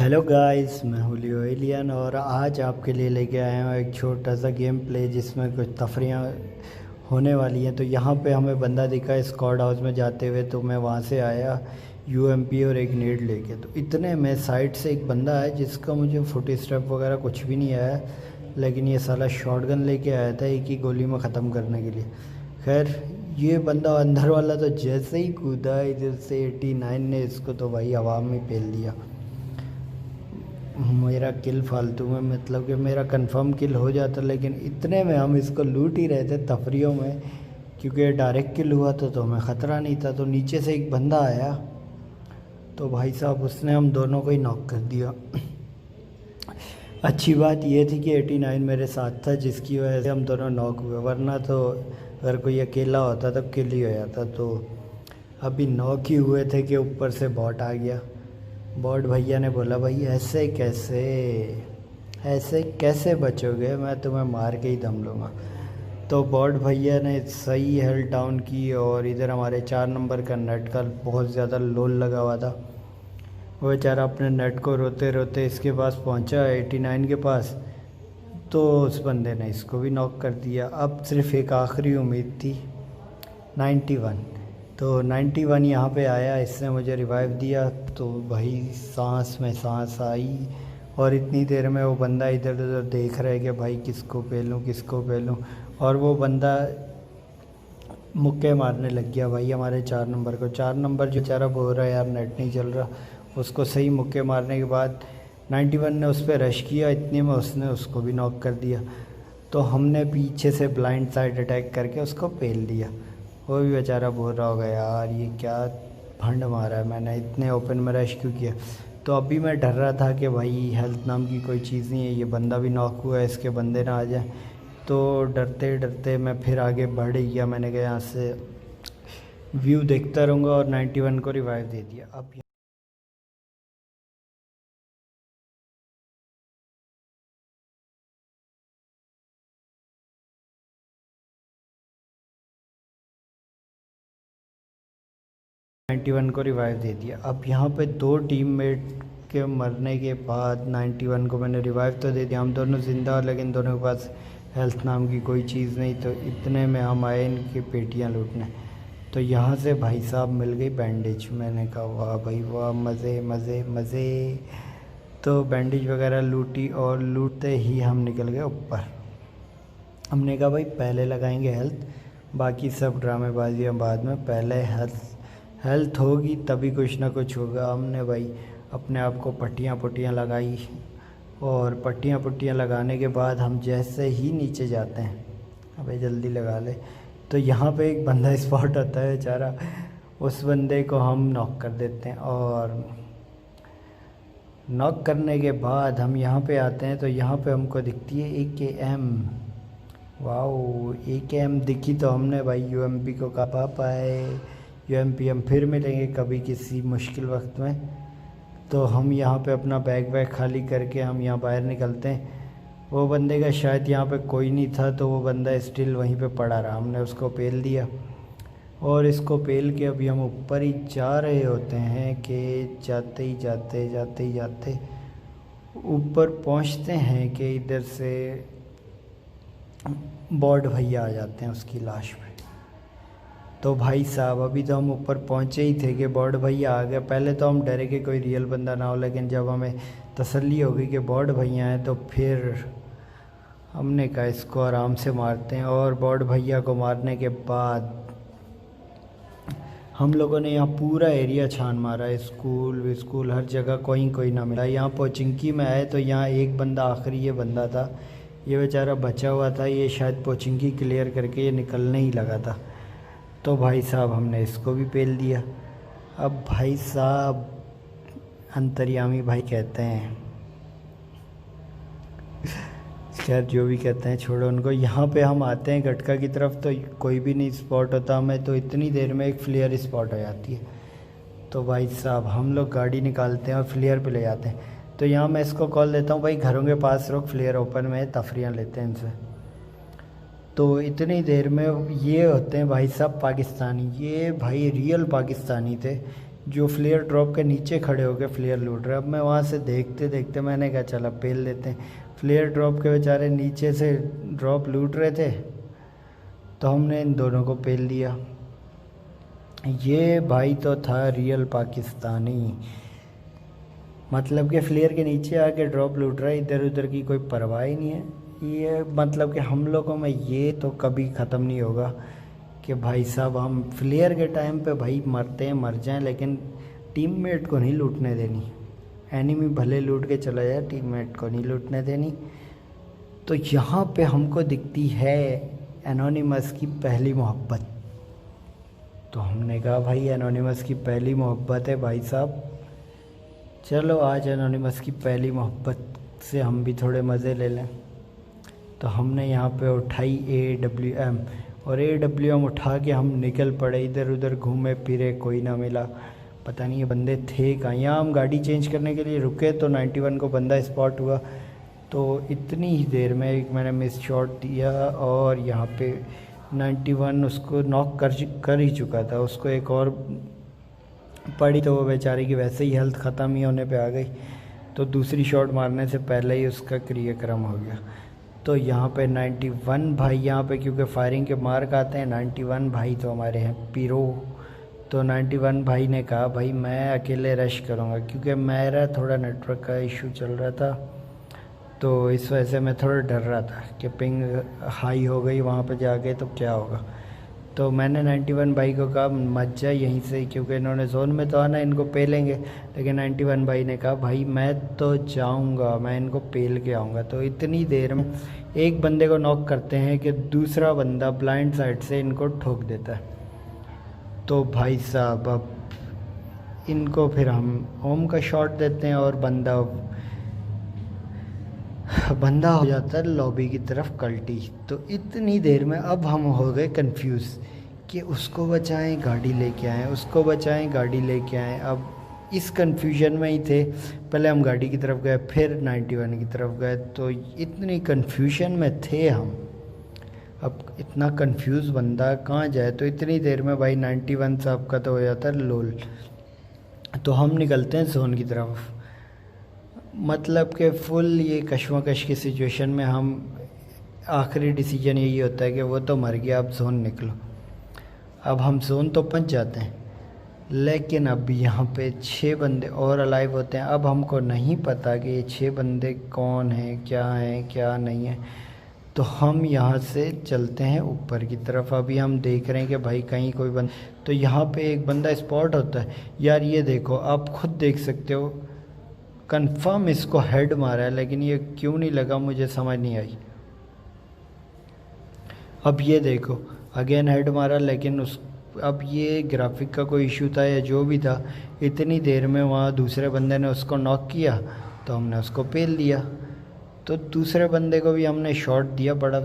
Hello guys, मैं हूँ लियो alien और आज आपके लिए लेके आया हूँ एक छोटा सा गेम प्ले जिसमें कुछ तफरियाँ होने वाली हैं। तो यहाँ पे हमें बंदा दिखा स्क्वाड हाउस में जाते हुए, तो मैं वहाँ से आया यूएमपी और एक नीड लेके। तो इतने में साइड से एक बंदा है जिसका मुझे फुट स्टेप वगैरह कुछ भी नहीं आया, लेकिन ये साला शॉटगन लेके आया था एक ही गोली में ख़त्म करने के लिए। खैर, ये बंदा अंदर वाला तो जैसे ही कूदा इधर से 89 ने इसको तो भाई हवा में पेल दिया। मेरा किल फालतू में, मतलब कि मेरा कंफर्म किल हो जाता, लेकिन इतने में हम इसको लूट ही रहे थे तफरियों में, क्योंकि डायरेक्ट किल हुआ तो हमें ख़तरा नहीं था। तो नीचे से एक बंदा आया तो भाई साहब उसने हम दोनों को ही नॉक कर दिया। अच्छी बात ये थी कि 89 मेरे साथ था, जिसकी वजह से हम दोनों नॉक हुए, वरना तो अगर कोई अकेला होता तब किल ही हो जाता। तो अभी नॉक ही हुए थे कि ऊपर से बॉट आ गया। बॉट भैया ने बोला, भाई ऐसे कैसे बचोगे, मैं तुम्हें मार के ही दम लूँगा। तो बॉट भैया ने सही हेल्थ डाउन की और इधर हमारे 4 नंबर का नेट का बहुत ज़्यादा लोल लगा हुआ था। वो बेचारा अपने नेट को रोते रोते इसके पास पहुंचा, 89 के पास। तो उस बंदे ने इसको भी नॉक कर दिया। अब सिर्फ एक आखिरी उम्मीद थी, 91। तो 91 यहाँ पे आया, इसने मुझे रिवाइव दिया। तो भाई सांस में सांस आई, और इतनी देर में वो बंदा इधर उधर देख रहा है कि भाई किसको पेलूँ। और वो बंदा मुक्के मारने लग गया भाई हमारे 4 नंबर को। 4 नंबर जो बेचारा बोल रहा है यार नेट नहीं चल रहा, उसको सही मुक्के मारने के बाद 91 ने उस पर रश किया, इतने में उसने उसको भी नॉक कर दिया। तो हमने पीछे से ब्लाइंड साइड अटैक करके उसको पेल दिया। वो भी बेचारा बोल रहा होगा यार ये क्या फंड मारा है, मैंने इतने ओपन में रश क्यों किया। तो अभी मैं डर रहा था कि भाई हेल्थ नाम की कोई चीज़ नहीं है, ये बंदा भी नॉक हुआ है, इसके बंदे ना आ जाए। तो डरते डरते मैं फिर आगे बढ़ गया। मैंने कहा यहाँ से व्यू देखता रहूँगा, और 91 को रिवाइव दे दिया। अब 91 को रिवाइव दे दिया। अब यहाँ पे 2 टीममेट के मरने के बाद 91 को मैंने रिवाइव तो दे दिया। हम दोनों ज़िंदा, लेकिन दोनों के पास हेल्थ नाम की कोई चीज़ नहीं। तो इतने में हम आए इनकी पेटियाँ लूटने। तो यहाँ से भाई साहब मिल गई बैंडेज। मैंने कहा वाह भाई वाह, मज़े मज़े मज़े। तो बैंडेज वगैरह लूटी, और लूटते ही हम निकल गए ऊपर। हमने कहा भाई पहले लगाएंगे हेल्थ, बाकी सब ड्रामेबाजियाँ बाद में, पहले हेल्थ होगी तभी कुछ ना कुछ होगा। हमने भाई अपने आप को पट्टियाँ लगाई, और पट्टियाँ लगाने के बाद हम जैसे ही नीचे जाते हैं, अबे जल्दी लगा ले, तो यहाँ पे एक बंदा स्पॉट होता है बेचारा, उस बंदे को हम नॉक कर देते हैं। और नॉक करने के बाद हम यहाँ पे आते हैं, तो यहाँ पे हमको दिखती है AKM। वाओ, AKM दिखी तो हमने भाई यूएमपी को कहा पापा है, यूएमपी हम फिर मिलेंगे कभी किसी मुश्किल वक्त में। तो हम यहाँ पे अपना बैग खाली करके हम यहाँ बाहर निकलते हैं। वो बंदे का शायद यहाँ पे कोई नहीं था, तो वो बंदा स्टिल वहीं पे पड़ा रहा। हमने उसको पेल दिया, और इसको पेल के अभी हम ऊपर ही जा रहे होते हैं कि जाते ही जाते ऊपर पहुँचते हैं कि इधर से बॉट भैया आ जाते हैं उसकी लाश पे। तो भाई साहब अभी तो हम ऊपर पहुँचे ही थे कि बॉट भैया आ गया। पहले तो हम डरे कि कोई रियल बंदा ना हो, लेकिन जब हमें तसल्ली हो गई कि बॉट भैया हैं, तो फिर हमने कहा इसको आराम से मारते हैं। और बॉट भैया को मारने के बाद हम लोगों ने यहाँ पूरा एरिया छान मारा, स्कूल हर जगह, कोई ना मिला। यहाँ पोचिंकी में आए तो यहाँ एक बंदा आखिरी ये बंदा था, ये बेचारा बचा हुआ था, ये शायद पोचिंकी क्लियर करके ये निकलने ही लगा था। तो भाई साहब हमने इसको भी पेल दिया। अब भाई साहब अंतर्यामी भाई कहते हैं, खैर जो भी कहते हैं छोड़ो उनको। यहाँ पे हम आते हैं गटका की तरफ, तो कोई भी नहीं स्पॉट होता हमें। तो इतनी देर में एक फ्लेयर स्पॉट हो जाती है। तो भाई साहब हम लोग गाड़ी निकालते हैं और फ्लेयर पे ले जाते हैं। तो यहाँ मैं इसको कॉल देता हूँ, भाई घरों के पास रोक, फ्लेयर ओपन में, तफरियाँ लेते हैं इनसे। तो इतनी देर में ये होते हैं भाई साहब पाकिस्तानी, ये भाई रियल पाकिस्तानी थे। जो फ्लेयर ड्रॉप के नीचे खड़े होकर फ्लेयर लूट रहे। अब मैं वहाँ से देखते देखते मैंने कहा चला पेल लेते हैं। फ्लेयर ड्रॉप के बेचारे नीचे से ड्रॉप लूट रहे थे, तो हमने इन दोनों को पेल लिया। ये भाई तो था रियल पाकिस्तानी, मतलब कि फ्लेयर के नीचे आके ड्रॉप लूट रहा है, इधर उधर की कोई परवाह ही नहीं है। ये मतलब कि हम लोगों में ये तो कभी ख़त्म नहीं होगा कि भाई साहब हम फ्लेयर के टाइम पे भाई मरते हैं मर जाएं, लेकिन टीममेट को नहीं लूटने देनी। एनिमी भले लूट के चला जाए, टीममेट को नहीं लूटने देनी। तो यहाँ पे हमको दिखती है एनोनिमस की पहली मोहब्बत। तो हमने कहा भाई एनोनिमस की पहली मोहब्बत है भाई साहब, चलो आज एनोनिमस की पहली मोहब्बत से हम भी थोड़े मज़े ले लें। तो हमने यहाँ पे उठाई AWM, और AWM उठा के हम निकल पड़े। इधर उधर घूमे फिरे, कोई ना मिला, पता नहीं ये बंदे थे कहाँ। यहाँ हम गाड़ी चेंज करने के लिए रुके तो 91 को बंदा स्पॉट हुआ। तो इतनी ही देर में एक मैंने मिस शॉट दिया और यहाँ पे 91 उसको नॉक कर ही चुका था। उसको एक और पड़ी तो वो बेचारे की वैसे ही हेल्थ ख़त्म ही होने पे आ गई, तो दूसरी शॉट मारने से पहले ही उसका क्रियाक्रम हो गया। तो यहाँ पे 91 भाई, यहाँ पे क्योंकि फायरिंग के मार्क आते हैं, 91 भाई तो हमारे हैं पीरो। तो 91 भाई ने कहा भाई मैं अकेले रश करूँगा, क्योंकि मेरा थोड़ा नेटवर्क का इशू चल रहा था, तो इस वजह से मैं थोड़ा डर रहा था कि पिंग हाई हो गई वहाँ पे जाके तो क्या होगा। तो मैंने 91 भाई को कहा मत जा यहीं से, क्योंकि इन्होंने जोन में तो आना, इनको पेलेंगे। लेकिन 91 भाई ने कहा भाई मैं तो जाऊंगा, मैं इनको पेल के आऊँगा। तो इतनी देर में एक बंदे को नॉक करते हैं कि दूसरा बंदा ब्लाइंड साइड से इनको ठोक देता है। तो भाई साहब अब इनको फिर हम होम का शॉट देते हैं और बंदा हो जाता है लॉबी की तरफ कल्टी। तो इतनी देर में अब हम हो गए कंफ्यूज कि उसको बचाएं गाड़ी लेके आएँ, उसको बचाएं गाड़ी लेके आएँ। अब इस कंफ्यूजन में ही थे, पहले हम गाड़ी की तरफ गए फिर 91 की तरफ गए, तो इतनी कंफ्यूजन में थे हम। अब इतना कंफ्यूज बंदा कहाँ जाए। तो इतनी देर में भाई 91 साहब का तो हो जाता है लोल। तो हम निकलते हैं जोन की तरफ, मतलब कि फुल ये कश्मकश की सिचुएशन में हम आखिरी डिसीजन यही होता है कि वो तो मर गया, अब जोन निकलो। अब हम जोन तो पहुंच जाते हैं, लेकिन अब यहाँ पे 6 बंदे और अलाइव होते हैं। अब हमको नहीं पता कि ये 6 बंदे कौन हैं क्या नहीं है। तो हम यहाँ से चलते हैं ऊपर की तरफ। अभी हम देख रहे हैं कि भाई कहीं कोई तो यहाँ पे एक बंदा स्पॉट होता है। यार ये देखो, आप खुद देख सकते हो, कंफर्म इसको हेड मारा है, लेकिन ये क्यों नहीं लगा मुझे समझ नहीं आई। अब ये देखो अगेन हेड मारा, लेकिन अब ये ग्राफिक का कोई इशू था या जो भी था, इतनी देर में वहाँ दूसरे बंदे ने उसको नॉक किया तो हमने उसको पेल दिया। तो दूसरे बंदे को भी हमने शॉट दिया, बड़ा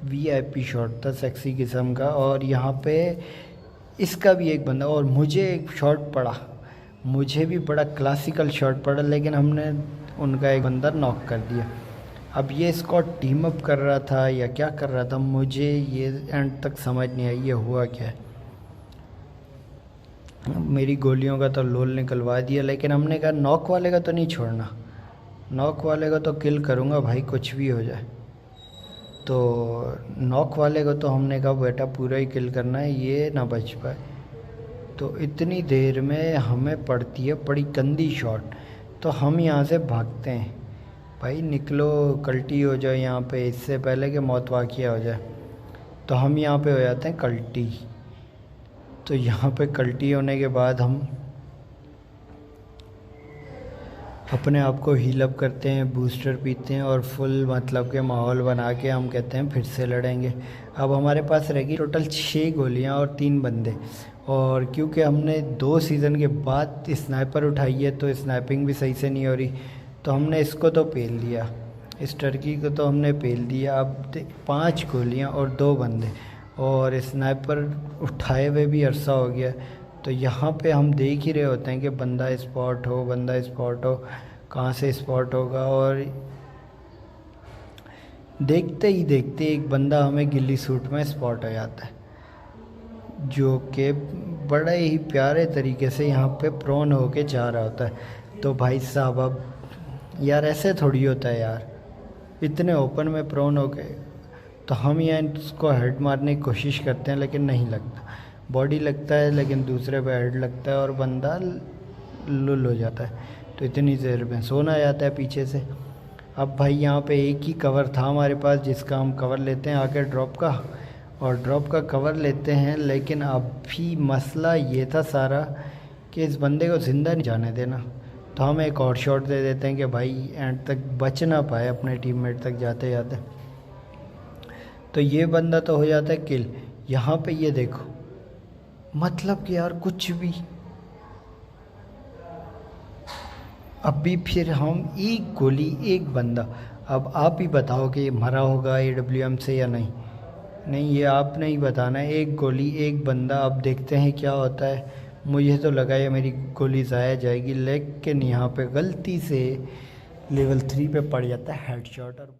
VIP शॉट था सेक्सी किस्म का। और यहाँ पे इसका भी एक बंदा, और मुझे एक शॉट पड़ा, मुझे भी बड़ा क्लासिकल शॉट पड़ा, लेकिन हमने उनका एक बंदा नॉक कर दिया। अब ये इसको टीम अप कर रहा था या क्या कर रहा था, मुझे ये एंड तक समझ नहीं आई ये हुआ क्या है। मेरी गोलियों का तो लोल निकलवा दिया, लेकिन हमने कहा नॉक वाले का तो नहीं छोड़ना, नॉक वाले को तो किल करूँगा भाई कुछ भी हो जाए। तो नॉक वाले को तो हमने कहा बेटा पूरा ही किल करना है, ये ना बच पाए। तो इतनी देर में हमें पड़ती है बड़ी गंदी शॉट, तो हम यहाँ से भागते हैं, भाई निकलो कल्टी हो जाए यहाँ पे, इससे पहले कि मौत वाक़िया हो जाए। तो हम यहाँ पे हो जाते हैं कल्टी। तो यहाँ पे कल्टी होने के बाद हम अपने आप को हील अप करते हैं, बूस्टर पीते हैं और फुल मतलब के माहौल बना के हम कहते हैं फिर से लड़ेंगे। अब हमारे पास रहेगी टोटल 6 गोलियां और 3 बंदे, और क्योंकि हमने 2 सीज़न के बाद स्नाइपर उठाई है तो स्नाइपिंग भी सही से नहीं हो रही, तो हमने इसको तो पेल दिया, इस टर्की को तो हमने पेल दिया। अब 5 गोलियां और 2 बंदे, और स्नाइपर उठाए हुए भी अरसा हो गया। तो यहाँ पे हम देख ही रहे होते हैं कि बंदा स्पॉट हो, कहाँ से स्पॉट होगा। और देखते ही देखते एक बंदा हमें गिल्ली सूट में स्पॉट हो जाता है। जो कि बड़े ही प्यारे तरीके से यहाँ पे प्रोन होके जा रहा होता है। तो भाई साहब अब यार ऐसे थोड़ी होता है यार, इतने ओपन में प्रोन हो गए। तो हम यहाँ इसको हेड मारने की कोशिश करते हैं लेकिन नहीं लगता, बॉडी लगता है लेकिन दूसरे पे हेड लगता है और बंदा लुल हो जाता है। तो इतनी देर में सोना आ जाता है पीछे से। अब भाई यहाँ पे एक ही कवर था हमारे पास जिसका हम कवर लेते हैं आके ड्रॉप का, और ड्रॉप का कवर लेते हैं। लेकिन अभी मसला ये था सारा कि इस बंदे को ज़िंदा नहीं जाने देना। तो हम एक और शॉट दे देते हैं कि भाई एंड तक बच ना पाए अपने टीममेट तक जाते जाते। तो ये बंदा तो हो जाता है किल। यहाँ पे ये देखो, मतलब कि यार कुछ भी। अभी फिर हम एक गोली एक बंदा, अब आप ही बताओ कि मरा होगा AWM से या नहीं। नहीं, ये आप नहीं बताना है। एक गोली एक बंदा, अब देखते हैं क्या होता है। मुझे तो लगा ये मेरी गोली ज़ाया जाएगी, लेकिन यहाँ पे गलती से लेवल 3 पे पड़ जाता है हेडशॉट और